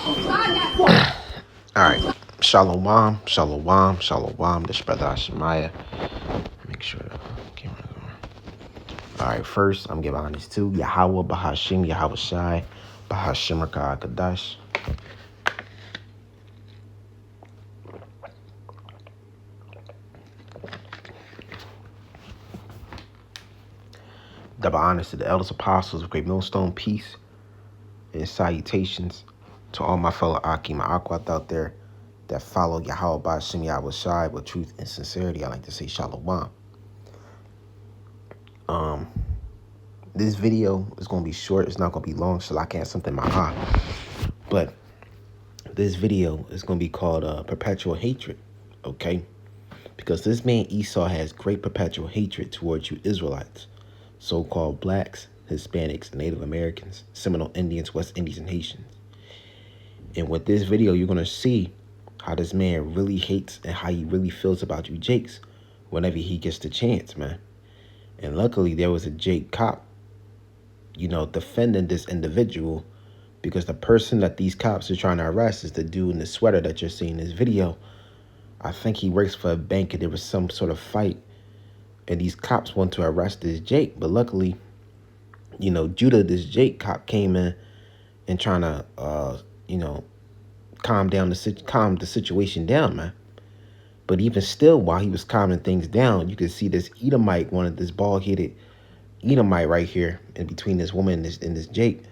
Alright. Shalom, shalom, shalom. This brother Shemaiah. Make sure the camera going. Alright, first I'm giving honest to Yahweh Bahashim, Yahweh Shai, Bahashim Rakah Kadash. Double honors to the elders apostles of Great Millstone, peace and salutations to all my fellow Akim and Akwat out there that follow Yahweh Bahashim, Yahweh Shai with truth and sincerity. I like to say shalom. This video is going to be short. It's not going to be long, so I can't something in my eye. But this video is going to be called Perpetual Hatred, okay? Because this man Esau has great perpetual hatred towards you Israelites, so-called blacks, Hispanics, Native Americans, Seminole Indians, West Indies, and Haitians. And with this video, you're going to see how this man really hates and how he really feels about you Jakes whenever he gets the chance, man. And luckily, there was a Jake cop, defending this individual, because the person that these cops are trying to arrest is the dude in the sweater that you're seeing in this video. I think he works for a bank, and there was some sort of fight, and these cops want to arrest this Jake. But luckily, Judah, this Jake cop, came in and trying to, calm the situation down, man. But even still, while he was calming things down, you could see this Edomite, this bald-headed Edomite right here in between this woman and this Jake.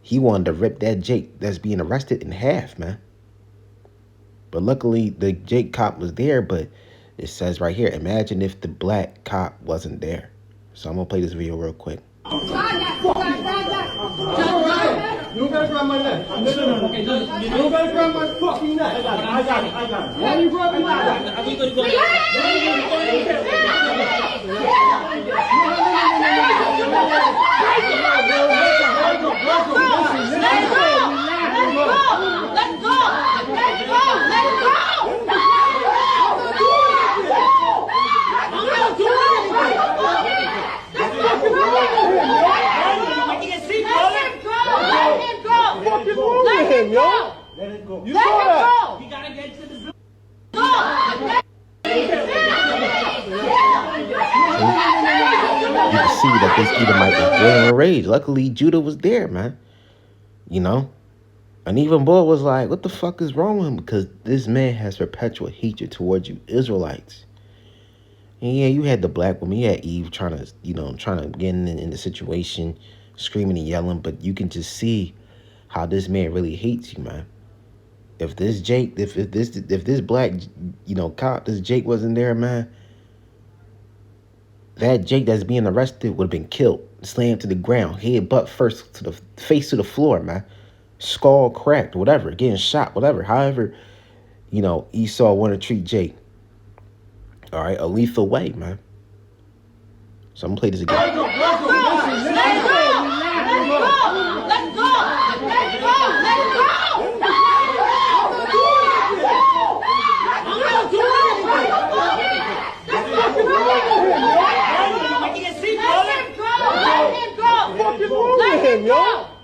He wanted to rip that Jake that's being arrested in half, man. But luckily, the Jake cop was there, but it says right here, imagine if the black cop wasn't there. So I'm going to play this video real quick. You better grab my neck. No. You better grab my fucking neck. I got it. Why are you grabbing my neck? Let him go. Let it go. You saw that. You gotta get to the zoo. You can see that this Edomite was boiling with rage. Luckily, Judah was there, man. And even Boy was like, what the fuck is wrong with him? Because this man has perpetual hatred towards you Israelites. And yeah, you had the black woman. You had Eve trying to get in the situation, screaming and yelling. But you can just see how this man really hates you, man. If this Jake, if this black, cop, this Jake wasn't there, man, that Jake that's being arrested would have been killed, slammed to the ground, head butt first to the face to the floor, man, skull cracked, whatever, getting shot, whatever. However, Esau want to treat Jake. All right, a lethal way, man. So I'm gonna play this again.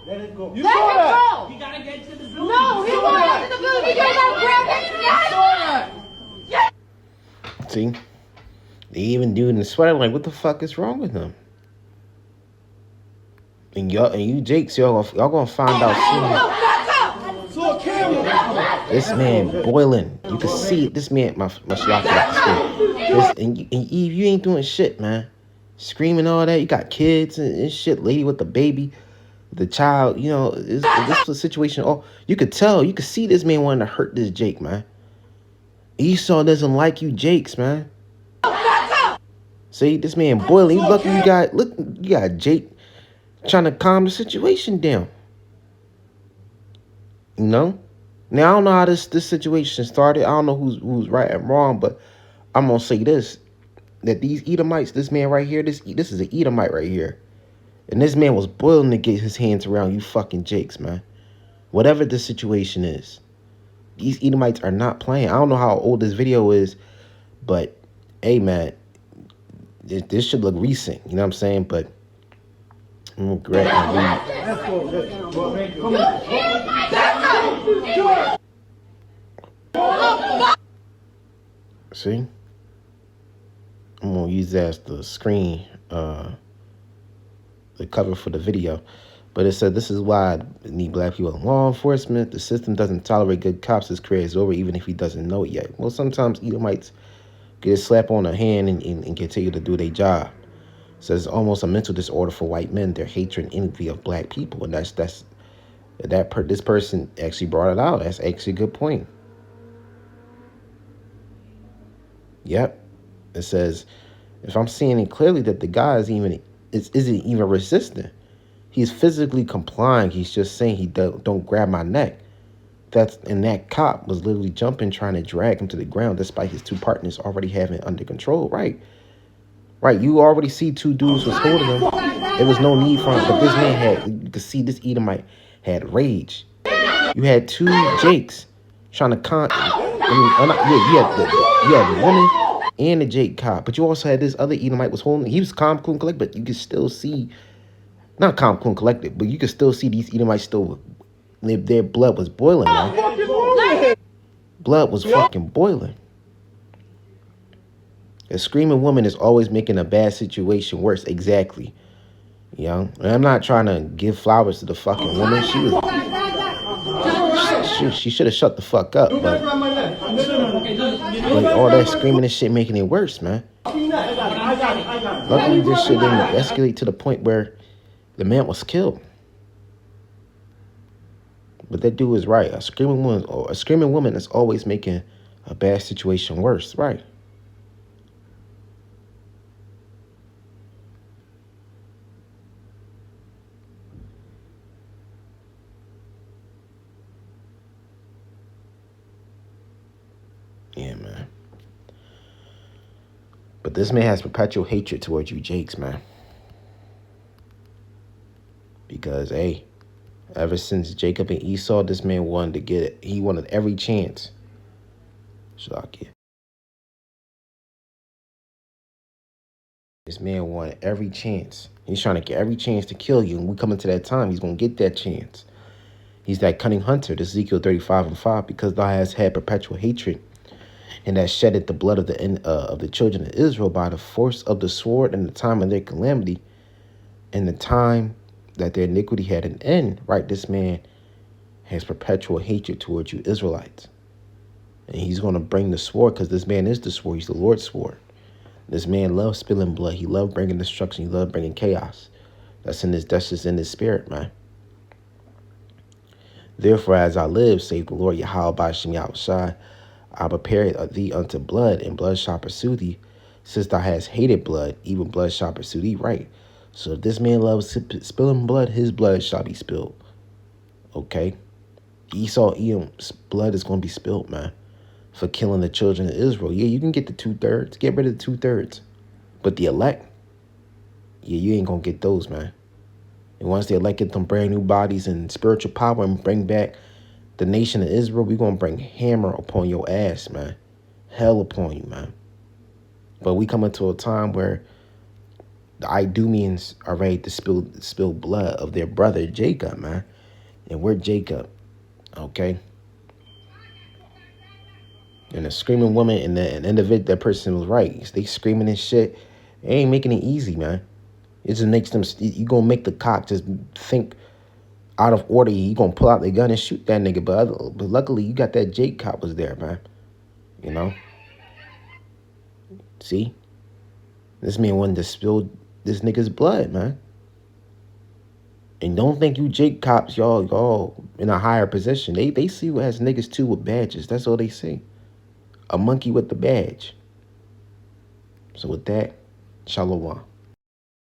Let it go. You saw that. You gotta get to the zoo. No, he won't get to the zoo. He gotta grab him. See? They even dude in the sweater like, what the fuck is wrong with them? And you Jakes, y'all gonna find out soon. This man boiling. You can see it. This man, my shalak. And Eve, you ain't doing shit, man. Screaming all that. You got kids and shit. Lady with the baby, the child. This was a situation. Oh, you could tell. You could see this man wanting to hurt this Jake, man. Esau doesn't like you Jakes, man. See, this man boiling. You lucky you got Jake trying to calm the situation down. Now I don't know how this situation started. I don't know who's right and wrong, but I'm gonna say this: that these Edomites, this man right here, this is an Edomite right here, and this man was boiling to get his hands around you fucking Jakes, man. Whatever the situation is, these Edomites are not playing. I don't know how old this video is, but hey, man, this should look recent. You know what I'm saying? But I'm gonna grab and read. Let's go. Come on. See? I'm gonna use that as the screen, the cover for the video. But it said, this is why I need black people in law enforcement. The system doesn't tolerate good cops. His career is over, even if he doesn't know it yet. Well, sometimes Edomites get a slap on the hand and continue to do their job. It says it's almost a mental disorder for white men, their hatred and envy of black people. And this person actually brought it out. That's actually a good point. Yep. It says, if I'm seeing it clearly that the guy isn't even resisting. He's physically complying. He's just saying he don't grab my neck. And that cop was literally jumping, trying to drag him to the ground, despite his two partners already having it under control. Right. You already see two dudes was holding him. There was no need for him. But this man you could see this Edomite had rage. You had two Jakes trying to you had the woman and the Jake cop. But you also had this other Edomite was holding. He was calm, cool, and collected, but you could still see. Not calm, cool, and collected, but you can still see these Edomites still, their blood was boiling, man. Blood was fucking boiling. A screaming woman is always making a bad situation worse. Exactly. And I'm not trying to give flowers to the fucking woman. She should have shut the fuck up. But all that screaming and shit making it worse, man. Luckily, this shit didn't escalate to the point where the man was killed. But that dude is right. A screaming woman is always making a bad situation worse. Right. Yeah, man. But this man has perpetual hatred towards you Jakes, man. Because, hey, ever since Jacob and Esau, this man wanted to get it. He wanted every chance. Shalakia. This man wanted every chance. He's trying to get every chance to kill you. And we come into that time, he's going to get that chance. He's that cunning hunter, Ezekiel 35:5, because thou hast had perpetual hatred, and hast shedded the blood of the children of Israel by the force of the sword in the time of their calamity, in the time that their iniquity had an end. Right, this man has perpetual hatred towards you Israelites. And he's going to bring the sword, because this man is the sword. He's the Lord's sword. This man loves spilling blood. He loves bringing destruction. He loves bringing chaos. That's just in his spirit, man. Therefore, as I live, save the Lord Yahweh Ba'ashem Yahushai, I prepare thee unto blood, and blood shall pursue thee. Since thou hast hated blood, even blood shall pursue thee. Right. So if this man loves spilling blood, his blood shall be spilled. Okay? Edom's blood is going to be spilled, man, for killing the children of Israel. Yeah, you can get the 2/3. Get rid of the 2/3. But the elect, yeah, you ain't going to get those, man. And once the elect get them brand new bodies and spiritual power and bring back the nation of Israel, we're going to bring hammer upon your ass, man. Hell upon you, man. But we come into a time where the Idumeans are ready to spill blood of their brother Jacob, man. And we're Jacob, okay? And the screaming woman and the individual, that person was right. They screaming and shit. It ain't making it easy, man. It just makes them, you going to make the cop just think out of order. You going to pull out the gun and shoot that nigga. But luckily, you got that Jake cop was there, man. You know? See? This man wanted to spill this nigga's blood, man. And don't think you Jake cops, y'all in a higher position. They see what has niggas too with badges. That's all they see. A monkey with the badge. So with that, shalom.